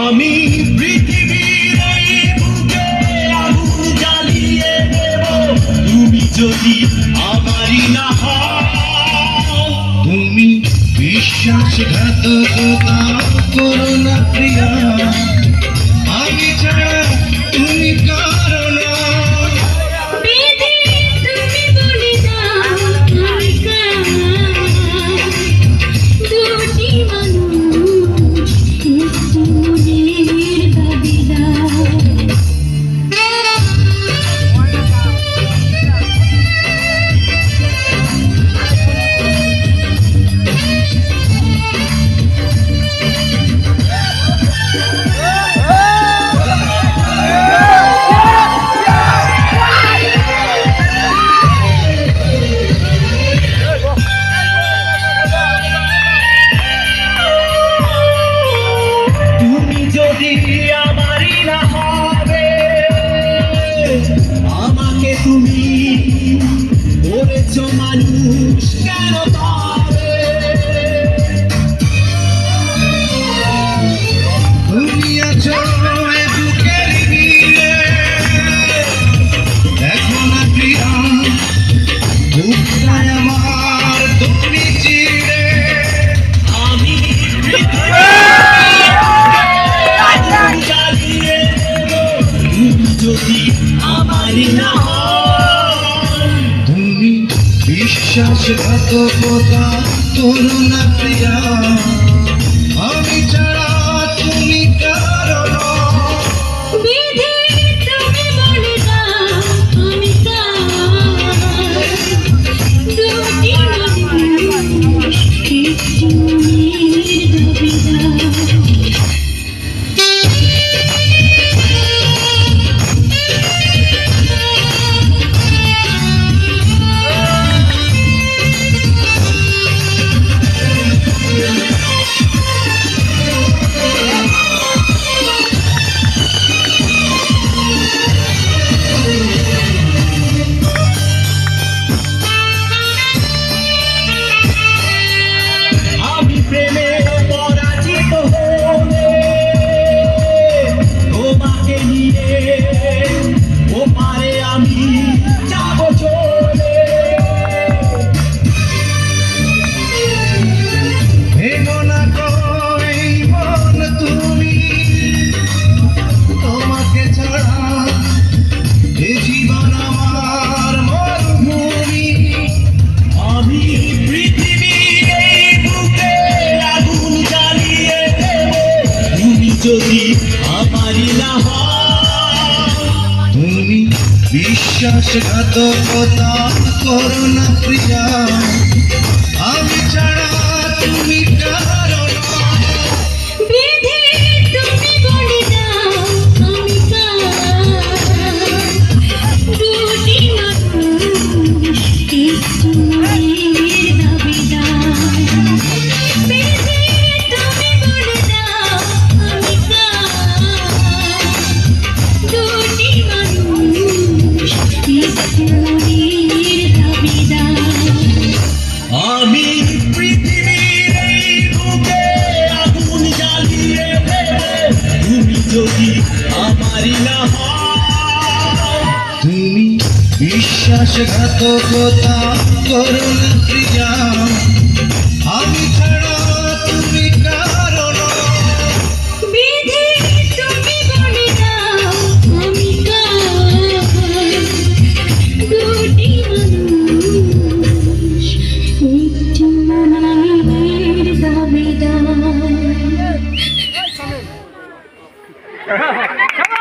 আমি পৃথিবীর এই বুকে আগুন জ্বালিয়ে দেব তুমি যদি আমারই না হও। তুমি বিশ্বাসঘাতকতা করো না প্রিয়া, আমি ছাড়া তুমি কারো না। আমারই না হবে আমাকে তুমি করেছ মানুষ কেন পাবে। তুমি আছো বুকের ভিড়ে, দেখো না প্রিয়া বুকটা আমার তুমি চিড়ে। আমি যদি আমারই না হও। তুমি বিশ্বাসঘাতকতা করো না প্রিয়া, আমি ছাড়া তুমি কারো না। যদি আমারই না হও। তুমি বিশ্বাসঘাতকতা করো না প্রিয়া, আমি ছাড়া তুমি কারো না। আমি পৃথিবীর এই বুকে আগুন জ্বালিয়ে দেব তুমি যদি আমারই না হও। তুমি বিশ্বাসঘাতকতা করো না প্রিয়া, আমি